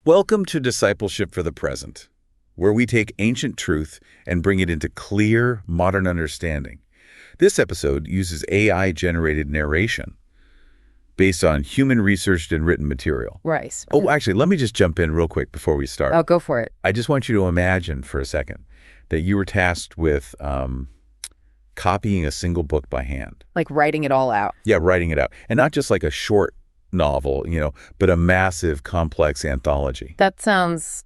Welcome to Discipleship for the Present, where we take ancient truth and bring it into clear, modern understanding. This episode uses AI-generated narration based on human-researched and written material. Right. Oh, actually, let me just jump in real quick before we start. Oh, go for it. I just want you to imagine for a second that you were tasked with copying a single book by hand. Like writing it all out. Yeah, writing it out. And not just like a short novel, but a massive, complex anthology. That sounds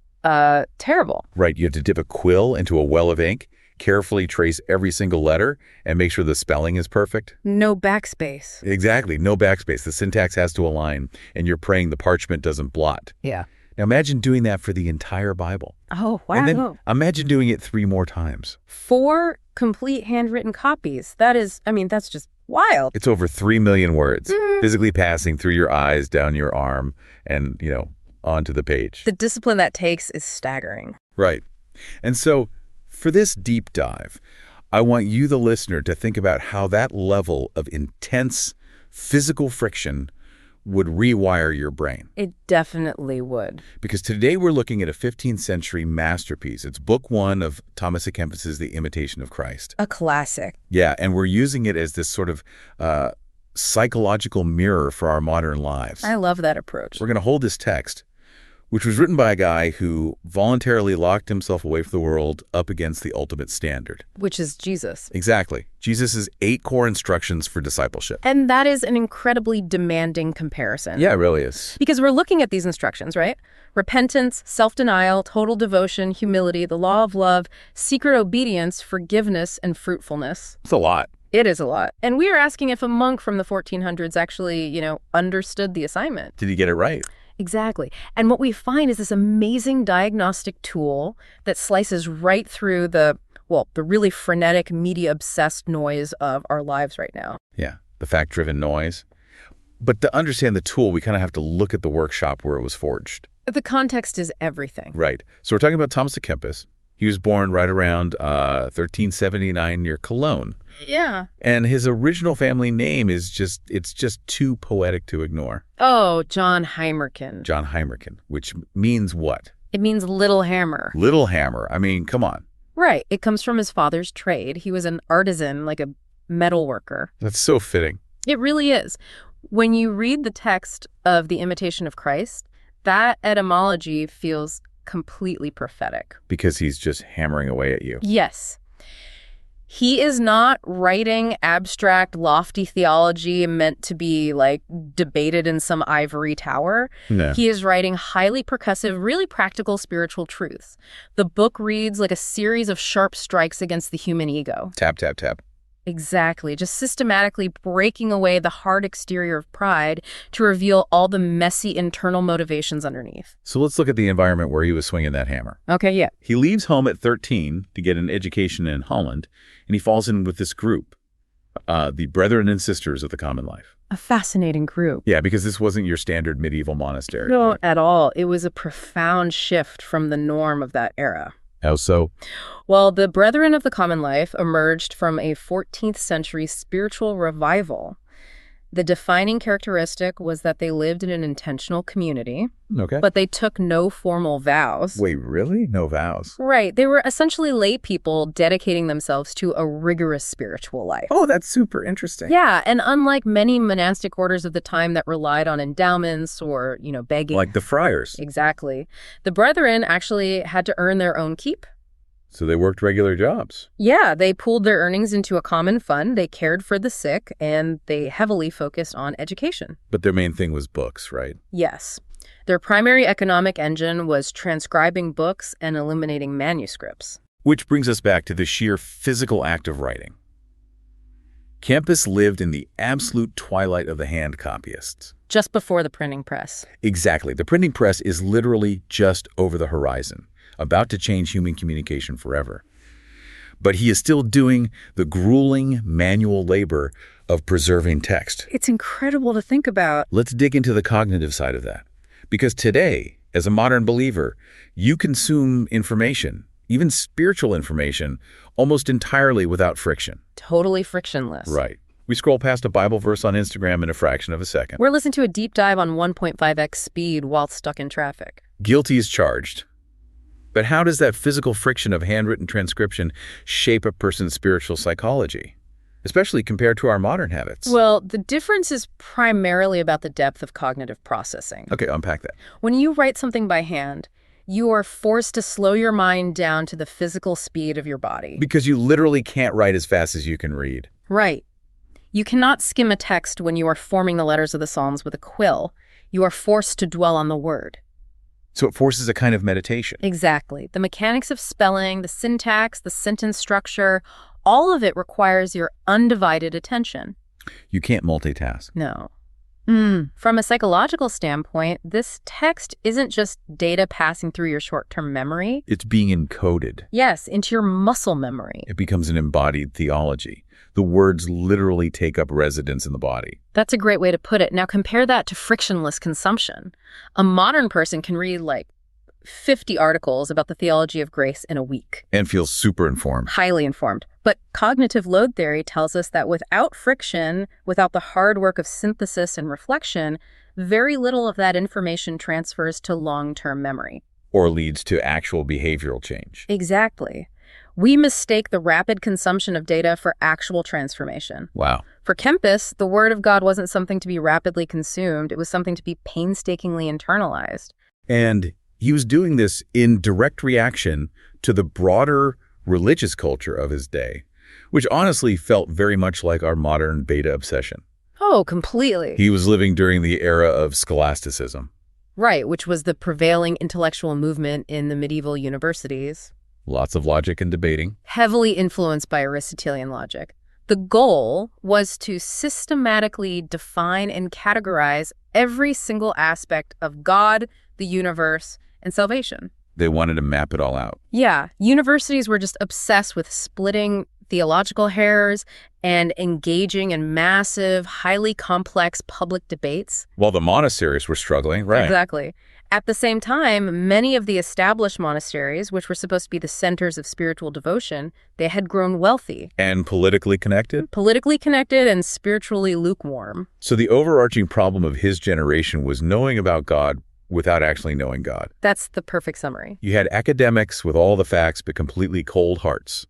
terrible. Right. You have to dip a quill into a well of ink, carefully trace every single letter, and make sure the spelling is perfect. No backspace. Exactly. No backspace. The syntax has to align, and you're praying the parchment doesn't blot. Yeah. Now imagine doing that for the entire Bible. Oh, wow. And then imagine doing it 3 more times. 4 complete handwritten copies. That's just wild. It's over 3 million words, physically passing through your eyes, down your arm, and, onto the page. The discipline that takes is staggering. Right. And so for this deep dive, I want you, the listener, to think about how that level of intense physical friction would rewire your brain. It definitely would. Because today we're looking at a 15th century masterpiece. It's book 1 of Thomas Kempis's The Imitation of Christ. A classic. Yeah, and we're using it as this sort of psychological mirror for our modern lives. I love that approach. We're going to hold this text, which was written by a guy who voluntarily locked himself away from the world up against the ultimate standard. Which is Jesus. Exactly. Jesus' 8 core instructions for discipleship. And that is an incredibly demanding comparison. Yeah, it really is. Because we're looking at these instructions, right? Repentance, self-denial, total devotion, humility, the law of love, secret obedience, forgiveness, and fruitfulness. It's a lot. It is a lot. And we are asking if a monk from the 1400s actually, understood the assignment. Did he get it right? Exactly. And what we find is this amazing diagnostic tool that slices right through the really frenetic, media-obsessed noise of our lives right now. Yeah, the fact-driven noise. But to understand the tool, we kind of have to look at the workshop where it was forged. The context is everything. Right. So we're talking about Thomas Kempis. He was born right around 1379 near Cologne. Yeah. And his original family name is just too poetic to ignore. Oh, John Heimerkin. John Heimerkin, which means what? It means little hammer. Little hammer. I mean, come on. Right. It comes from his father's trade. He was an artisan, like a metal worker. That's so fitting. It really is. When you read the text of The Imitation of Christ, that etymology feels completely prophetic. Because he's just hammering away at you. Yes. He is not writing abstract, lofty theology meant to be, debated in some ivory tower. No. He is writing highly percussive, really practical spiritual truths. The book reads like a series of sharp strikes against the human ego. Tap, tap, tap. Exactly. Just systematically breaking away the hard exterior of pride to reveal all the messy internal motivations underneath. So let's look at the environment where he was swinging that hammer. Okay, yeah. He leaves home at 13 to get an education in Holland, and he falls in with this group, the Brethren and Sisters of the Common Life. A fascinating group. Yeah, because this wasn't your standard medieval monastery. No, at all. It was a profound shift from the norm of that era. How so? Well, the Brethren of the Common Life emerged from a 14th century spiritual revival. The defining characteristic was that they lived in an intentional community, Okay. but they took no formal vows. Wait, really? No vows? Right. They were essentially lay people dedicating themselves to a rigorous spiritual life. Oh, that's super interesting. Yeah, and unlike many monastic orders of the time that relied on endowments or, begging. Like the friars. Exactly. The Brethren actually had to earn their own keep. So they worked regular jobs. Yeah, they pooled their earnings into a common fund, they cared for the sick, and they heavily focused on education. But their main thing was books, right? Yes. Their primary economic engine was transcribing books and eliminating manuscripts. Which brings us back to the sheer physical act of writing. Kempis lived in the absolute twilight of the hand copyists. Just before the printing press. Exactly. The printing press is literally just over the horizon, about to change human communication forever. But he is still doing the grueling manual labor of preserving text. It's incredible to think about. Let's dig into the cognitive side of that. Because today, as a modern believer, you consume information, even spiritual information, almost entirely without friction. Totally frictionless. Right. We scroll past a Bible verse on Instagram in a fraction of a second. We're listening to a deep dive on 1.5x speed while stuck in traffic. Guilty is charged. But how does that physical friction of handwritten transcription shape a person's spiritual psychology, especially compared to our modern habits? Well, the difference is primarily about the depth of cognitive processing. Okay, unpack that. When you write something by hand, you are forced to slow your mind down to the physical speed of your body. Because you literally can't write as fast as you can read. Right. You cannot skim a text when you are forming the letters of the Psalms with a quill. You are forced to dwell on the word. So it forces a kind of meditation. Exactly. The mechanics of spelling, the syntax, the sentence structure, all of it requires your undivided attention. You can't multitask. No. From a psychological standpoint, this text isn't just data passing through your short-term memory. It's being encoded. Yes, into your muscle memory. It becomes an embodied theology. The words literally take up residence in the body. That's a great way to put it. Now compare that to frictionless consumption. A modern person can read like 50 articles about the theology of grace in a week. And feels super informed. Highly informed. But cognitive load theory tells us that without friction, without the hard work of synthesis and reflection, very little of that information transfers to long-term memory. Or leads to actual behavioral change. Exactly. We mistake the rapid consumption of data for actual transformation. Wow. For Kempis, the Word of God wasn't something to be rapidly consumed. It was something to be painstakingly internalized. And he was doing this in direct reaction to the broader religious culture of his day, which honestly felt very much like our modern beta obsession. Oh, completely. He was living during the era of scholasticism. Right, which was the prevailing intellectual movement in the medieval universities. Lots of logic and debating. Heavily influenced by Aristotelian logic. The goal was to systematically define and categorize every single aspect of God, the universe, and salvation. They wanted to map it all out. Yeah, universities were just obsessed with splitting theological hairs and engaging in massive, highly complex public debates. While the monasteries were struggling, right? Exactly. At the same time, many of the established monasteries, which were supposed to be the centers of spiritual devotion, they had grown wealthy. And politically connected? Politically connected and spiritually lukewarm. So the overarching problem of his generation was knowing about God without actually knowing God. That's the perfect summary. You had academics with all the facts but completely cold hearts,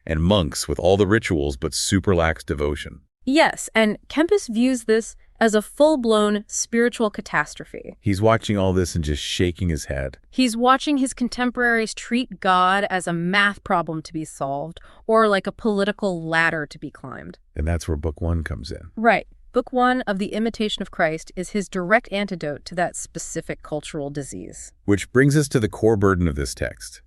and monks with all the rituals but super lax devotion. Yes, and Kempis views this as a full-blown spiritual catastrophe. He's watching all this and just shaking his head. He's watching his contemporaries treat God as a math problem to be solved or like a political ladder to be climbed. And that's where book 1 comes in. Right. Book 1 of The Imitation of Christ is his direct antidote to that specific cultural disease. Which brings us to the core burden of this text.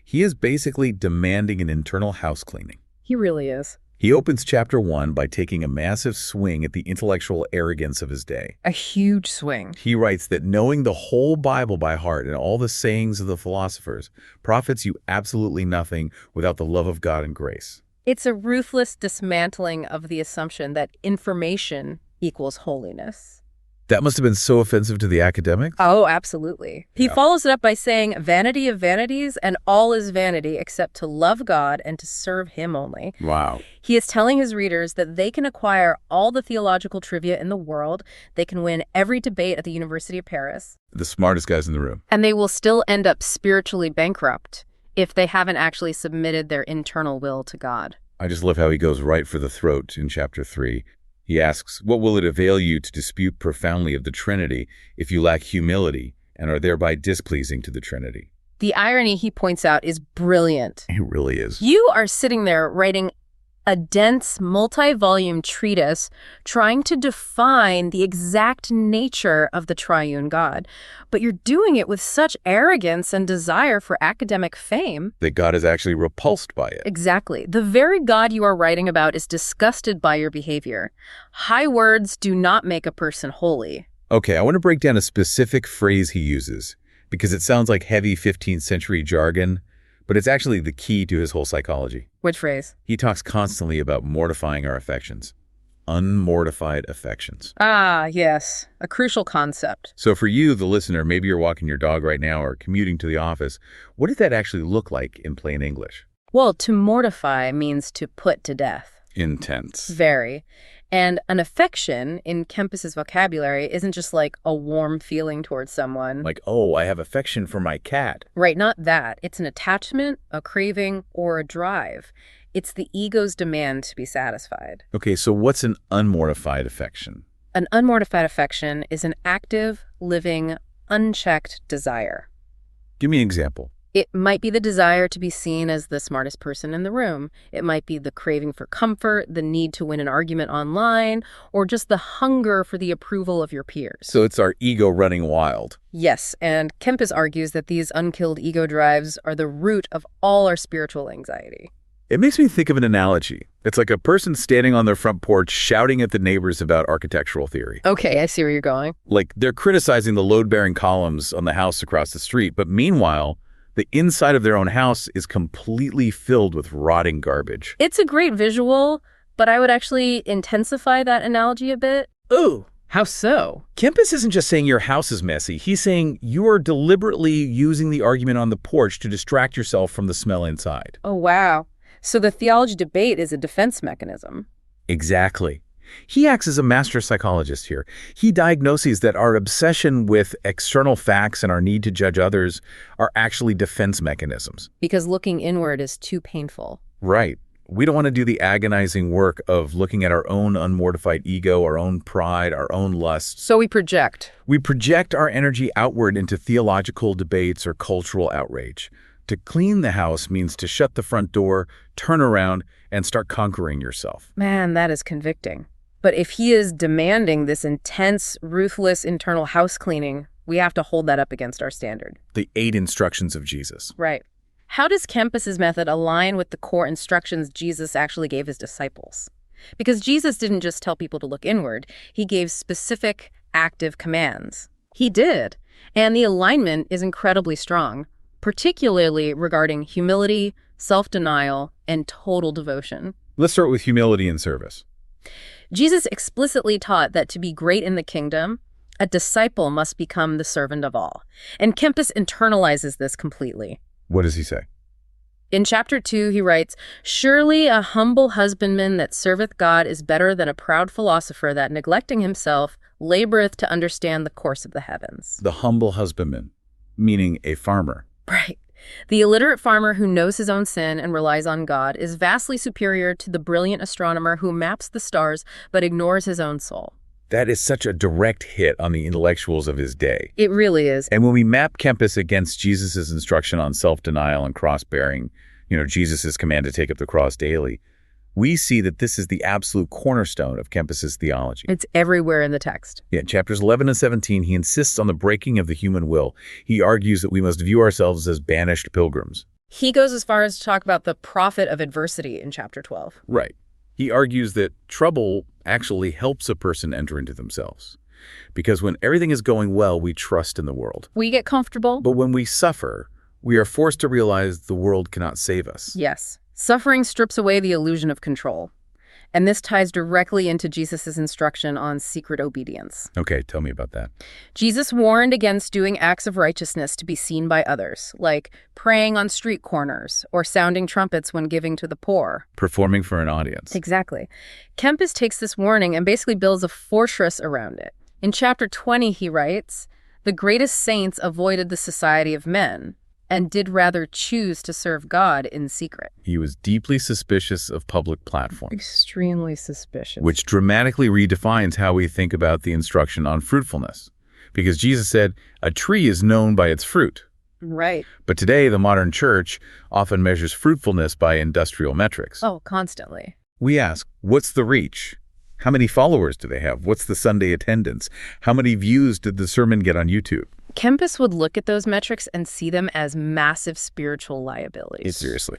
He is basically demanding an internal house cleaning. He really is. He opens chapter 1 by taking a massive swing at the intellectual arrogance of his day. A huge swing. He writes that knowing the whole Bible by heart and all the sayings of the philosophers profits you absolutely nothing without the love of God and grace. It's a ruthless dismantling of the assumption that information equals holiness. That must have been so offensive to the academics. Oh, absolutely. He follows it up by saying, vanity of vanities, and all is vanity except to love God and to serve him only. Wow. He is telling his readers that they can acquire all the theological trivia in the world, they can win every debate at the University of Paris. The smartest guys in the room. And they will still end up spiritually bankrupt if they haven't actually submitted their internal will to God. I just love how he goes right for the throat in chapter 3. He asks, what will it avail you to dispute profoundly of the Trinity if you lack humility and are thereby displeasing to the Trinity? The irony he points out is brilliant. It really is. You are sitting there writing a dense, multi-volume treatise trying to define the exact nature of the triune God. But you're doing it with such arrogance and desire for academic fame. That God is actually repulsed by it. Exactly. The very God you are writing about is disgusted by your behavior. High words do not make a person holy. Okay, I want to break down a specific phrase he uses, because it sounds like heavy 15th century jargon, but it's actually the key to his whole psychology. Which phrase? He talks constantly about mortifying our affections. Unmortified affections. Ah, yes. A crucial concept. So for you, the listener, maybe you're walking your dog right now or commuting to the office. What does that actually look like in plain English? Well, to mortify means to put to death. Intense. Very. And an affection, in Kempis's vocabulary, isn't just like a warm feeling towards someone. Like, oh, I have affection for my cat. Right, not that. It's an attachment, a craving, or a drive. It's the ego's demand to be satisfied. Okay, so what's an unmortified affection? An unmortified affection is an active, living, unchecked desire. Give me an example. It might be the desire to be seen as the smartest person in the room. It might be the craving for comfort, the need to win an argument online, or just the hunger for the approval of your peers. So it's our ego running wild. Yes, and Kempis argues that these unkilled ego drives are the root of all our spiritual anxiety. It makes me think of an analogy. It's like a person standing on their front porch shouting at the neighbors about architectural theory. Okay, I see where you're going. Like they're criticizing the load-bearing columns on the house across the street, but meanwhile, the inside of their own house is completely filled with rotting garbage. It's a great visual, but I would actually intensify that analogy a bit. Ooh. How so? Kempis isn't just saying your house is messy. He's saying you are deliberately using the argument on the porch to distract yourself from the smell inside. Oh, wow. So the theology debate is a defense mechanism. Exactly. He acts as a master psychologist here. He diagnoses that our obsession with external facts and our need to judge others are actually defense mechanisms. Because looking inward is too painful. Right. We don't want to do the agonizing work of looking at our own unmortified ego, our own pride, our own lust. So we project. We project our energy outward into theological debates or cultural outrage. To clean the house means to shut the front door, turn around, and start conquering yourself. Man, that is convicting. But if he is demanding this intense, ruthless internal house cleaning, we have to hold that up against our standard. The 8 instructions of Jesus. Right. How does Kempis's method align with the core instructions Jesus actually gave his disciples? Because Jesus didn't just tell people to look inward. He gave specific, active commands. He did. And the alignment is incredibly strong, particularly regarding humility, self-denial, and total devotion. Let's start with humility and service. Jesus explicitly taught that to be great in the kingdom, a disciple must become the servant of all. And Kempis internalizes this completely. What does he say? In chapter 2, he writes, "Surely a humble husbandman that serveth God is better than a proud philosopher that, neglecting himself, laboreth to understand the course of the heavens." The humble husbandman, meaning a farmer. Right. The illiterate farmer who knows his own sin and relies on God is vastly superior to the brilliant astronomer who maps the stars but ignores his own soul. That is such a direct hit on the intellectuals of his day. It really is. And when we map Kempis against Jesus' instruction on self-denial and cross-bearing, Jesus' command to take up the cross daily, we see that this is the absolute cornerstone of Kempis's theology. It's everywhere in the text. Yeah, chapters 11 and 17, he insists on the breaking of the human will. He argues that we must view ourselves as banished pilgrims. He goes as far as to talk about the profit of adversity in chapter 12. Right. He argues that trouble actually helps a person enter into themselves. Because when everything is going well, we trust in the world. We get comfortable. But when we suffer, we are forced to realize the world cannot save us. Yes. Suffering strips away the illusion of control. And this ties directly into Jesus' instruction on secret obedience. Okay, tell me about that. Jesus warned against doing acts of righteousness to be seen by others, like praying on street corners or sounding trumpets when giving to the poor. Performing for an audience. Exactly. Kempis takes this warning and basically builds a fortress around it. In chapter 20, he writes, "The greatest saints avoided the society of men and did rather choose to serve God in secret." He was deeply suspicious of public platforms. Extremely suspicious. Which dramatically redefines how we think about the instruction on fruitfulness. Because Jesus said, a tree is known by its fruit. Right. But today, the modern church often measures fruitfulness by industrial metrics. Oh, constantly. We ask, what's the reach? How many followers do they have? What's the Sunday attendance? How many views did the sermon get on YouTube? Kempis would look at those metrics and see them as massive spiritual liabilities. Seriously,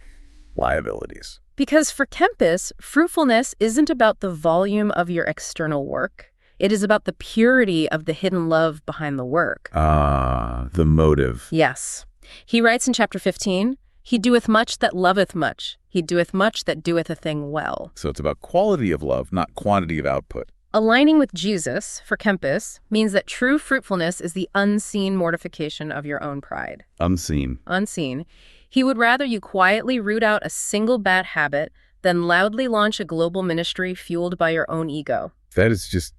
liabilities. Because for Kempis, fruitfulness isn't about the volume of your external work. It is about the purity of the hidden love behind the work. The motive. Yes. He writes in chapter 15, "He doeth much that loveth much. He doeth much that doeth a thing well." So it's about quality of love, not quantity of output. Aligning with Jesus, for Kempis, means that true fruitfulness is the unseen mortification of your own pride. Unseen. Unseen. He would rather you quietly root out a single bad habit then loudly launch a global ministry fueled by your own ego. That is just,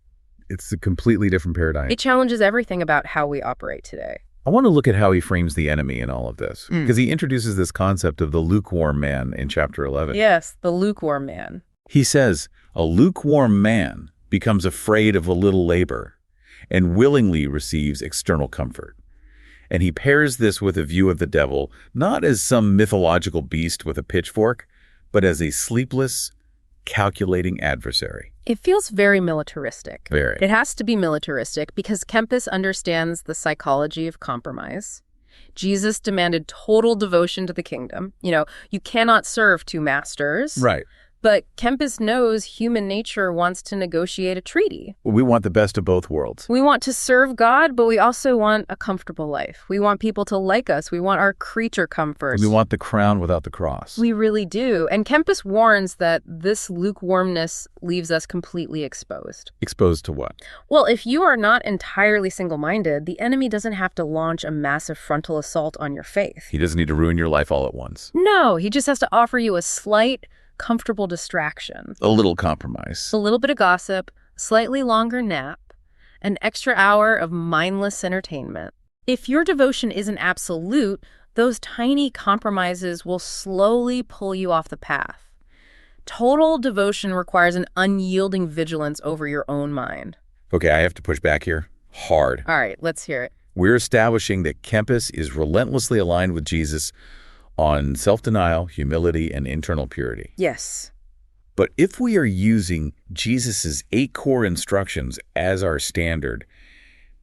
it's a completely different paradigm. It challenges everything about how we operate today. I want to look at how he frames the enemy in all of this, because he introduces this concept of the lukewarm man in chapter 11. Yes, the lukewarm man. He says, a lukewarm man becomes afraid of a little labor and willingly receives external comfort. And he pairs this with a view of the devil, not as some mythological beast with a pitchfork, but as a sleepless, calculating adversary. It feels very militaristic. Very. It has to be militaristic because Kempis understands the psychology of compromise. Jesus demanded total devotion to the kingdom. You cannot serve two masters. Right. But Kempis knows human nature wants to negotiate a treaty. We want the best of both worlds. We want to serve God, but we also want a comfortable life. We want people to like us. We want our creature comforts. We want the crown without the cross. We really do. And Kempis warns that this lukewarmness leaves us completely exposed. Exposed to what? Well, if you are not entirely single-minded, the enemy doesn't have to launch a massive frontal assault on your faith. He doesn't need to ruin your life all at once. No, he just has to offer you a slight, comfortable distraction. A little compromise. A little bit of gossip, slightly longer nap, an extra hour of mindless entertainment. If your devotion isn't absolute, those tiny compromises will slowly pull you off the path. Total devotion requires an unyielding vigilance over your own mind. Okay, I have to push back here. Hard. All right, let's hear it. We're establishing that Kempis is relentlessly aligned with Jesus on self-denial, humility, and internal purity. Yes. But if we are using Jesus's 8 core instructions as our standard,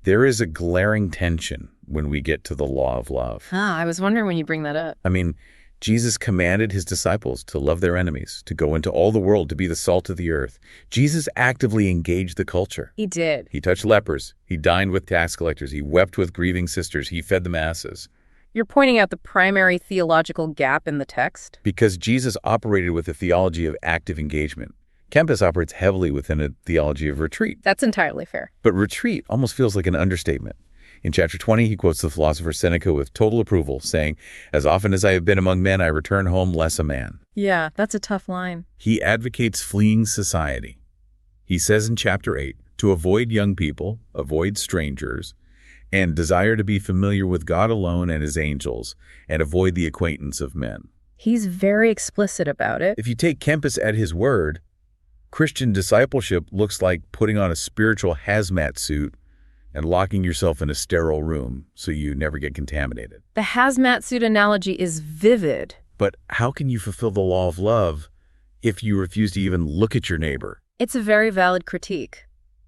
there is a glaring tension when we get to the law of love. I was wondering when you bring that up. I mean, Jesus commanded his disciples to love their enemies, to go into all the world, to be the salt of the earth. Jesus actively engaged the culture. He did. He touched lepers. He dined with tax collectors. He wept with grieving sisters. He fed the masses. You're pointing out the primary theological gap in the text? Because Jesus operated with a theology of active engagement. Kempis operates heavily within a theology of retreat. That's entirely fair. But retreat almost feels like an understatement. In chapter 20, he quotes the philosopher Seneca with total approval, saying, "As often as I have been among men, I return home less a man." Yeah, that's a tough line. He advocates fleeing society. He says in chapter 8, to avoid young people, avoid strangers, and desire to be familiar with God alone and his angels, and avoid the acquaintance of men. He's very explicit about it. If you take Kempis at his word, Christian discipleship looks like putting on a spiritual hazmat suit and locking yourself in a sterile room so you never get contaminated. The hazmat suit analogy is vivid. But how can you fulfill the law of love if you refuse to even look at your neighbor? It's a very valid critique.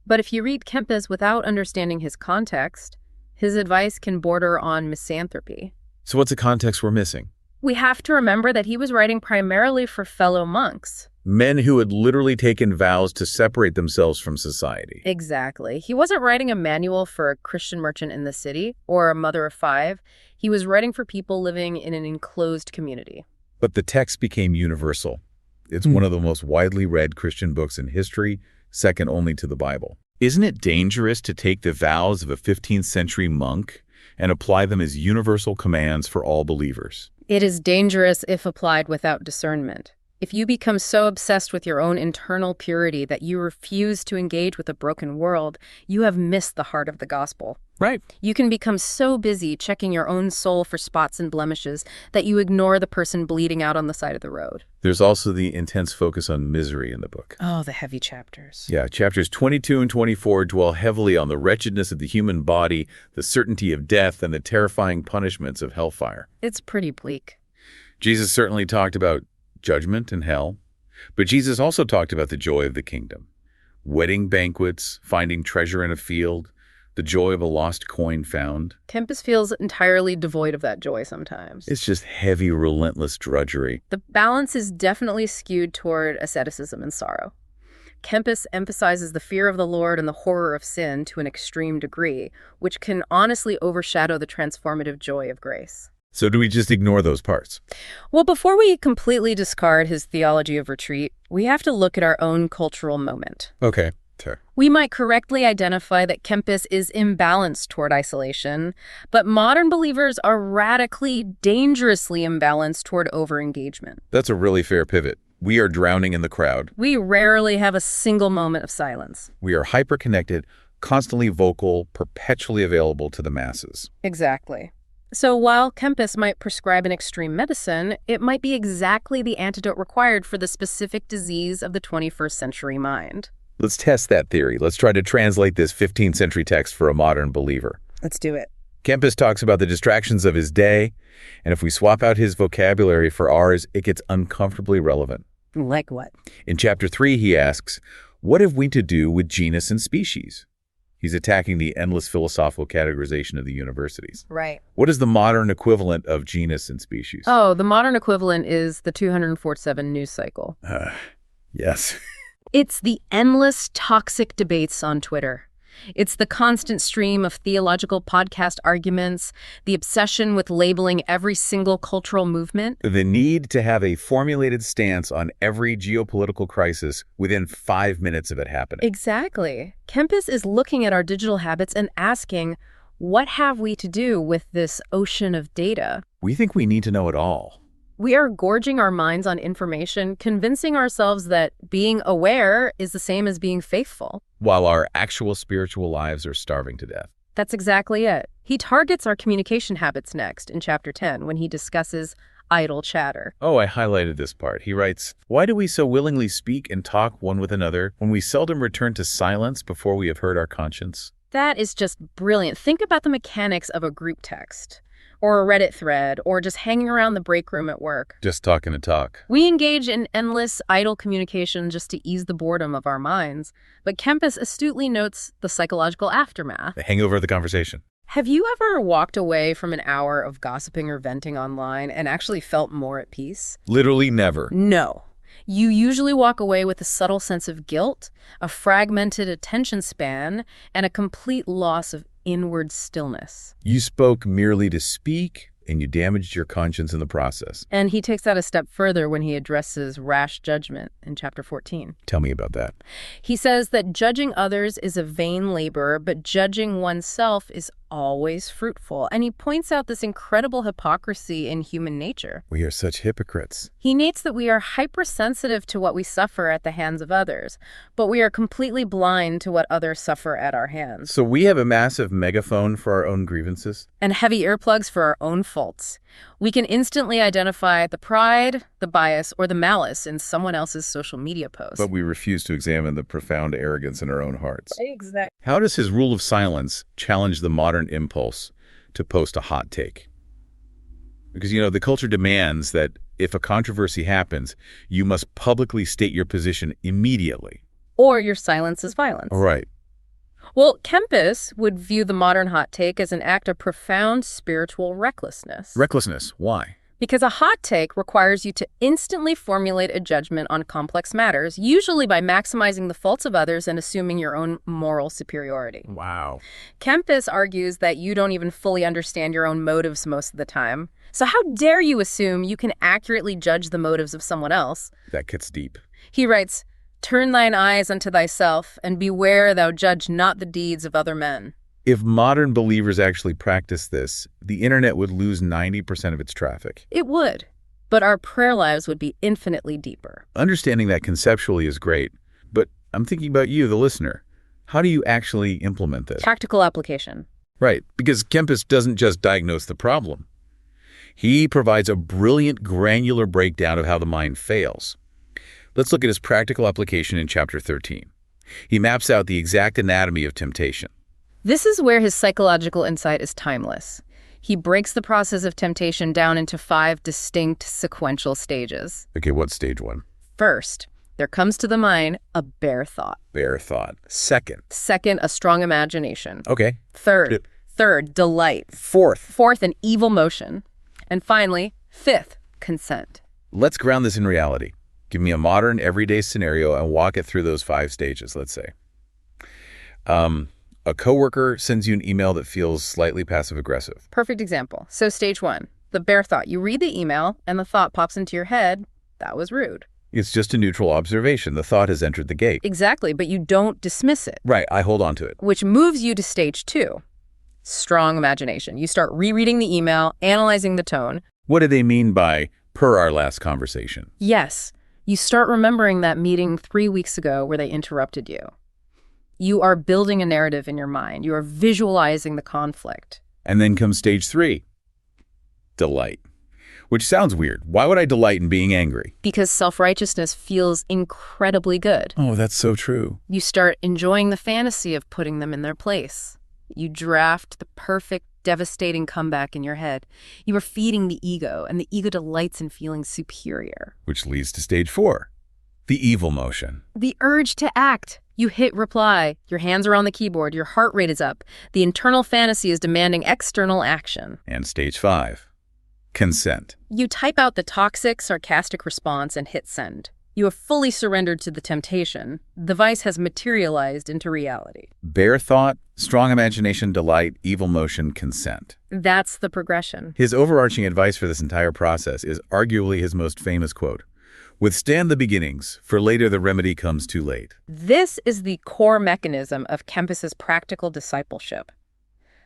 But if you read Kempis without understanding his context, his advice can border on misanthropy. So what's the context we're missing? We have to remember that he was writing primarily for fellow monks. Men who had literally taken vows to separate themselves from society. Exactly. He wasn't writing a manual for a Christian merchant in the city or a mother of 5. He was writing for people living in an enclosed community. But the text became universal. It's one of the most widely read Christian books in history, second only to the Bible. Isn't it dangerous to take the vows of a 15th century monk and apply them as universal commands for all believers? It is dangerous if applied without discernment. If you become so obsessed with your own internal purity that you refuse to engage with a broken world, you have missed the heart of the gospel. Right. You can become so busy checking your own soul for spots and blemishes that you ignore the person bleeding out on the side of the road. There's also the intense focus on misery in the book. Oh, the heavy chapters. Yeah, chapters 22 and 24 dwell heavily on the wretchedness of the human body, the certainty of death, and the terrifying punishments of hellfire. It's pretty bleak. Jesus certainly talked about judgment and hell, but Jesus also talked about the joy of the kingdom. Wedding banquets, finding treasure in a field, the joy of a lost coin found. Kempis feels entirely devoid of that joy sometimes. It's just heavy, relentless drudgery. The balance is definitely skewed toward asceticism and sorrow. Kempis emphasizes the fear of the Lord and the horror of sin to an extreme degree, which can honestly overshadow the transformative joy of grace. So do we just ignore those parts? Well, before we completely discard his theology of retreat, we have to look at our own cultural moment. Okay, sure. We might correctly identify that Kempis is imbalanced toward isolation, but modern believers are radically, dangerously imbalanced toward overengagement. That's a really fair pivot. We are drowning in the crowd. We rarely have a single moment of silence. We are hyper-connected, constantly vocal, perpetually available to the masses. Exactly. So while Kempis might prescribe an extreme medicine, it might be exactly the antidote required for the specific disease of the 21st century mind. Let's test that theory. Let's try to translate this 15th century text for a modern believer. Let's do it. Kempis talks about the distractions of his day, and if we swap out his vocabulary for ours, it gets uncomfortably relevant. Like what? In Chapter 3, he asks, what have we to do with genus and species? He's attacking the endless philosophical categorization of the universities. Right. What is the modern equivalent of genus and species? Oh, the modern equivalent is the 247 news cycle. Yes. It's the endless toxic debates on Twitter. It's the constant stream of theological podcast arguments, the obsession with labeling every single cultural movement. The need to have a formulated stance on every geopolitical crisis within 5 minutes of it happening. Exactly. Kempis is looking at our digital habits and asking, what have we to do with this ocean of data? We think we need to know it all. We are gorging our minds on information, convincing ourselves that being aware is the same as being faithful. While our actual spiritual lives are starving to death. That's exactly it. He targets our communication habits next in Chapter 10 when he discusses idle chatter. Oh, I highlighted this part. He writes, why do we so willingly speak and talk one with another when we seldom return to silence before we have heard our conscience? That is just brilliant. Think about the mechanics of a group text, or a Reddit thread, or just hanging around the break room at work. Just talking to talk. We engage in endless, idle communication just to ease the boredom of our minds. But Kempis astutely notes the psychological aftermath. The hangover of the conversation. Have you ever walked away from an hour of gossiping or venting online and actually felt more at peace? Literally never. No. You usually walk away with a subtle sense of guilt, a fragmented attention span, and a complete loss of inward stillness. You spoke merely to speak, and you damaged your conscience in the process. And he takes that a step further when he addresses rash judgment in Chapter 14. Tell me about that. He says that judging others is a vain labor, but judging oneself is always fruitful. And he points out this incredible hypocrisy in human nature. We are such hypocrites. He notes that we are hypersensitive to what we suffer at the hands of others, but we are completely blind to what others suffer at our hands. So we have a massive megaphone for our own grievances? And heavy earplugs for our own faults. We can instantly identify the pride, the bias, or the malice in someone else's social media post. But we refuse to examine the profound arrogance in our own hearts. Exactly. How does his rule of silence challenge the modern impulse to post a hot take? Because, the culture demands that if a controversy happens, you must publicly state your position immediately. Or your silence is violence. All right. Well, Kempis would view the modern hot take as an act of profound spiritual recklessness. Recklessness. Why? Because a hot take requires you to instantly formulate a judgment on complex matters, usually by maximizing the faults of others and assuming your own moral superiority. Wow. Kempis argues that you don't even fully understand your own motives most of the time. So how dare you assume you can accurately judge the motives of someone else? That gets deep. He writes, "Turn thine eyes unto thyself, and beware thou judge not the deeds of other men." If modern believers actually practice this, the internet would lose 90% of its traffic. It would, but our prayer lives would be infinitely deeper. Understanding that conceptually is great, but I'm thinking about you, the listener. How do you actually implement this? Tactical application. Right, because Kempis doesn't just diagnose the problem. He provides a brilliant granular breakdown of how the mind fails. Let's look at his practical application in Chapter 13. He maps out the exact anatomy of temptation. This is where his psychological insight is timeless. He breaks the process of temptation down into 5 distinct sequential stages. Okay, what's stage 1? First, there comes to the mind a bare thought. Bare thought. Second, a strong imagination. okay. Third, delight. Fourth, an evil motion. And finally, 5th, consent. let's ground this in reality. Give me a modern, everyday scenario and walk it through those 5 stages, let's say. A coworker sends you an email that feels slightly passive-aggressive. Perfect example. So stage 1, the bare thought. You read the email and the thought pops into your head, that was rude. It's just a neutral observation. The thought has entered the gate. Exactly, but you don't dismiss it. Right, I hold on to it. Which moves you to stage 2, strong imagination. You start rereading the email, analyzing the tone. What do they mean by per our last conversation? Yes, You start remembering that meeting 3 weeks ago where they interrupted you. You are building a narrative in your mind. You are visualizing the conflict. And then comes stage 3, delight. Which sounds weird. Why would I delight in being angry? Because self-righteousness feels incredibly good. Oh, that's so true. You start enjoying the fantasy of putting them in their place. You draft the perfect, devastating comeback in your head. You are feeding the ego, and the ego delights in feeling superior. Which leads to stage 4, the evil motion. The urge to act. You hit reply. Your hands are on the keyboard. Your heart rate is up. The internal fantasy is demanding external action. And stage 5, consent. You type out the toxic, sarcastic response and hit send. You have fully surrendered to the temptation. The vice has materialized into reality. Bare thought, strong imagination, delight, evil motion, consent. That's the progression. His overarching advice for this entire process is arguably his most famous quote. Withstand the beginnings, for later the remedy comes too late. This is the core mechanism of Kempis's practical discipleship.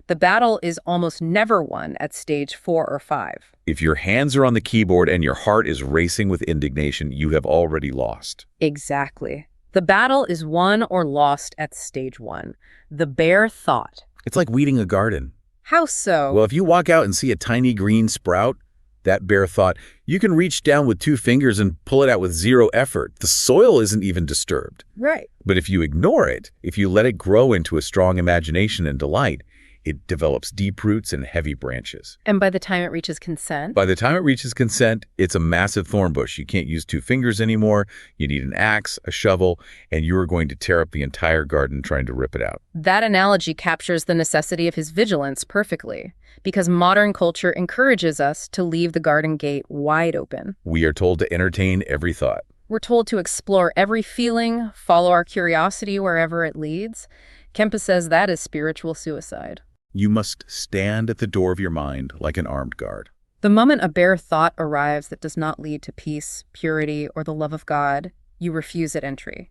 The battle is almost never won at stage 4 or 5. If your hands are on the keyboard and your heart is racing with indignation, you have already lost. Exactly. The battle is won or lost at stage 1. The bare thought. It's like weeding a garden. How so? Well, if you walk out and see a tiny green sprout, that bare thought, you can reach down with 2 fingers and pull it out with 0 effort. The soil isn't even disturbed. Right. But if you ignore it, if you let it grow into a strong imagination and delight, it develops deep roots and heavy branches. And by the time it reaches consent? By the time it reaches consent, it's a massive thorn bush. You can't use 2 fingers anymore. You need an axe, a shovel, and you are going to tear up the entire garden trying to rip it out. That analogy captures the necessity of his vigilance perfectly, because modern culture encourages us to leave the garden gate wide open. We are told to entertain every thought. We're told to explore every feeling, follow our curiosity wherever it leads. Kempis says that is spiritual suicide. You must stand at the door of your mind like an armed guard. The moment a bare thought arrives that does not lead to peace, purity, or the love of God, you refuse at entry.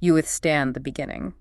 You withstand the beginning.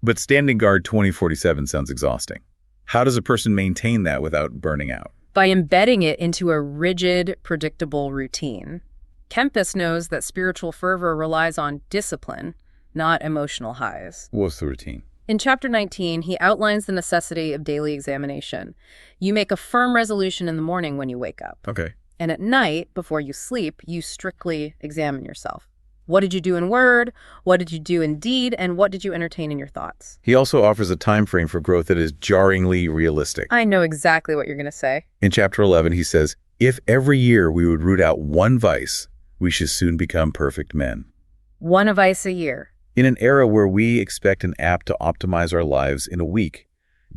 But standing guard 2047 sounds exhausting. How does a person maintain that without burning out? By embedding it into a rigid, predictable routine. Kempis knows that spiritual fervor relies on discipline, not emotional highs. What's the routine? In Chapter 19, he outlines the necessity of daily examination. You make a firm resolution in the morning when you wake up. Okay. And at night, before you sleep, you strictly examine yourself. What did you do in word? What did you do in deed? And what did you entertain in your thoughts? He also offers a time frame for growth that is jarringly realistic. I know exactly what you're going to say. In Chapter 11, he says, if every year we would root out one vice, we should soon become perfect men. One vice a year. In an era where we expect an app to optimize our lives in a week,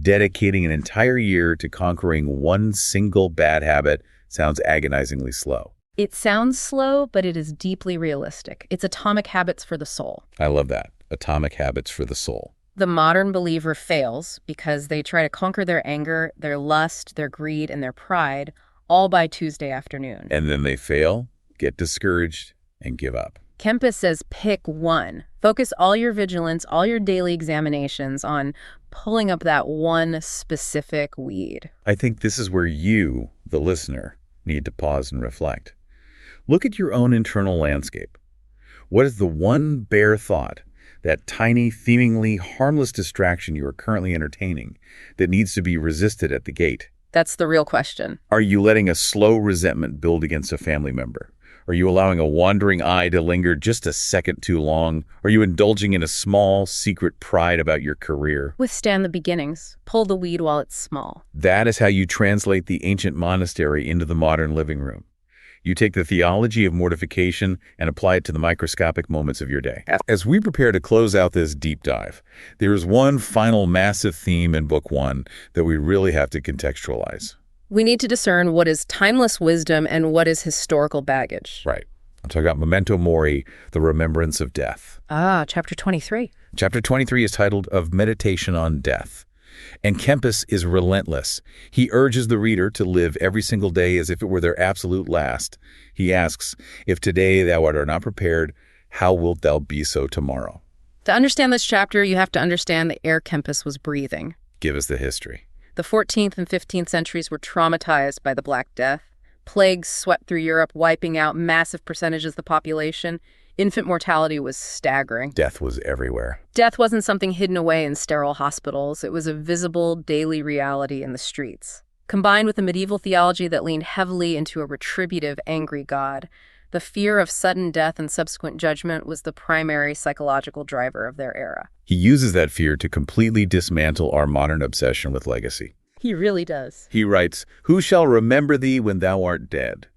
dedicating an entire year to conquering one single bad habit sounds agonizingly slow. It sounds slow, but it is deeply realistic. It's atomic habits for the soul. I love that. Atomic habits for the soul. The modern believer fails because they try to conquer their anger, their lust, their greed, and their pride, all by Tuesday afternoon. And then they fail, get discouraged, and give up. Kempis says pick one. Focus all your vigilance, all your daily examinations on pulling up that one specific weed. I think this is where you, the listener, need to pause and reflect. Look at your own internal landscape. What is the one bare thought, that tiny, seemingly harmless distraction you are currently entertaining, that needs to be resisted at the gate? That's the real question. Are you letting a slow resentment build against a family member? Are you allowing a wandering eye to linger just a second too long? Are you indulging in a small, secret pride about your career? Withstand the beginnings. Pull the weed while it's small. That is how you translate the ancient monastery into the modern living room. You take the theology of mortification and apply it to the microscopic moments of your day. As we prepare to close out this deep dive, there is one final massive theme in Book 1 that we really have to contextualize. We need to discern what is timeless wisdom and what is historical baggage. Right. I'm talking about memento mori, the remembrance of death. Chapter 23. Chapter 23 is titled Of Meditation on Death. And Kempis is relentless. He urges the reader to live every single day as if it were their absolute last. He asks, if today thou art not prepared, how wilt thou be so tomorrow? To understand this chapter, you have to understand the air Kempis was breathing. Give us the history. The 14th and 15th centuries were traumatized by the Black Death. Plagues swept through Europe, wiping out massive percentages of the population. Infant mortality was staggering. Death was everywhere. Death wasn't something hidden away in sterile hospitals. It was a visible, daily reality in the streets. Combined with a medieval theology that leaned heavily into a retributive, angry God, the fear of sudden death and subsequent judgment was the primary psychological driver of their era. He uses that fear to completely dismantle our modern obsession with legacy. He really does. He writes, "Who shall remember thee when thou art dead?"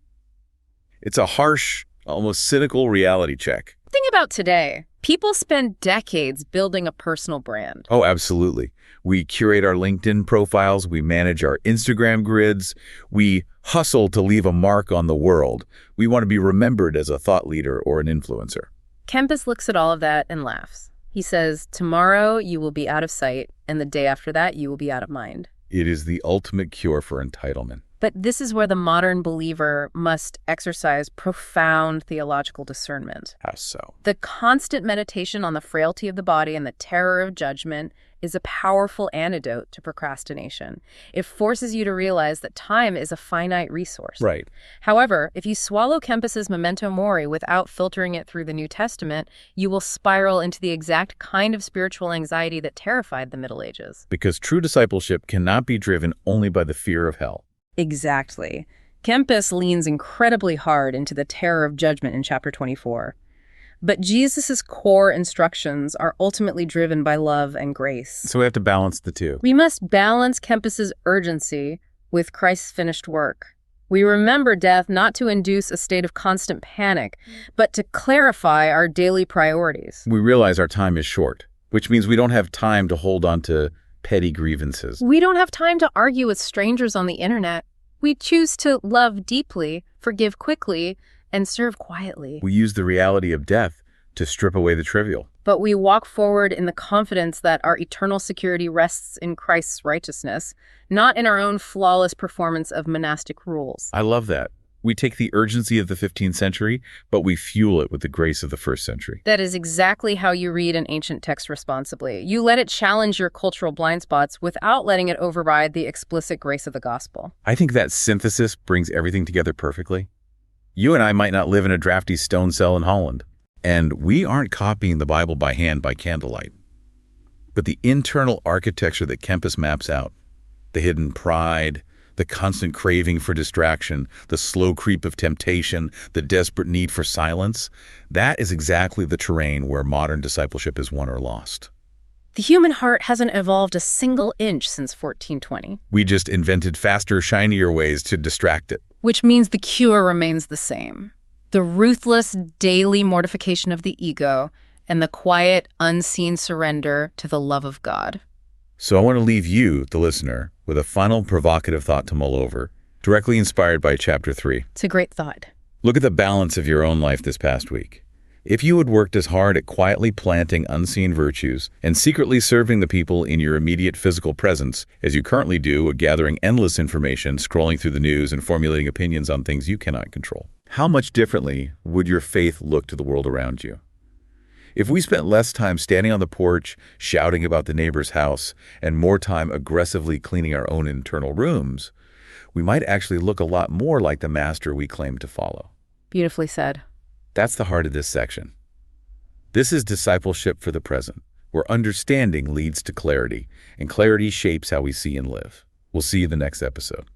It's a harsh, almost cynical reality check. Think about today. People spend decades building a personal brand. Oh, absolutely. We curate our LinkedIn profiles, we manage our Instagram grids, we hustle to leave a mark on the world. We want to be remembered as a thought leader or an influencer. Kempis looks at all of that and laughs. He says, tomorrow you will be out of sight, and the day after that you will be out of mind. It is the ultimate cure for entitlement. But this is where the modern believer must exercise profound theological discernment. How so? The constant meditation on the frailty of the body and the terror of judgment is a powerful antidote to procrastination. It forces you to realize that time is a finite resource. Right. However, if you swallow Kempis's memento mori without filtering it through the New Testament, you will spiral into the exact kind of spiritual anxiety that terrified the Middle Ages. Because true discipleship cannot be driven only by the fear of hell. Exactly. Kempis leans incredibly hard into the terror of judgment in chapter 24. But Jesus' core instructions are ultimately driven by love and grace. So we have to balance the two. We must balance Kempis's urgency with Christ's finished work. We remember death not to induce a state of constant panic, but to clarify our daily priorities. We realize our time is short, which means we don't have time to hold on to petty grievances. We don't have time to argue with strangers on the internet. We choose to love deeply, forgive quickly, and serve quietly. We use the reality of death to strip away the trivial. But we walk forward in the confidence that our eternal security rests in Christ's righteousness, not in our own flawless performance of monastic rules. I love that. We take the urgency of the 15th century, but we fuel it with the grace of the 1st century. That is exactly how you read an ancient text responsibly. You let it challenge your cultural blind spots without letting it override the explicit grace of the gospel. I think that synthesis brings everything together perfectly. You and I might not live in a drafty stone cell in Holland, and we aren't copying the Bible by hand by candlelight. But the internal architecture that Kempis maps out, the hidden pride, the constant craving for distraction, the slow creep of temptation, the desperate need for silence, that is exactly the terrain where modern discipleship is won or lost. The human heart hasn't evolved a single inch since 1420. We just invented faster, shinier ways to distract it. Which means the cure remains the same. The ruthless daily mortification of the ego and the quiet, unseen surrender to the love of God. So I want to leave you, the listener, with a final provocative thought to mull over, directly inspired by chapter 3. It's a great thought. Look at the balance of your own life this past week. If you had worked as hard at quietly planting unseen virtues and secretly serving the people in your immediate physical presence as you currently do at gathering endless information, scrolling through the news, and formulating opinions on things you cannot control, how much differently would your faith look to the world around you? If we spent less time standing on the porch, shouting about the neighbor's house, and more time aggressively cleaning our own internal rooms, we might actually look a lot more like the master we claim to follow. Beautifully said. That's the heart of this section. This is discipleship for the present, where understanding leads to clarity, and clarity shapes how we see and live. We'll see you in the next episode.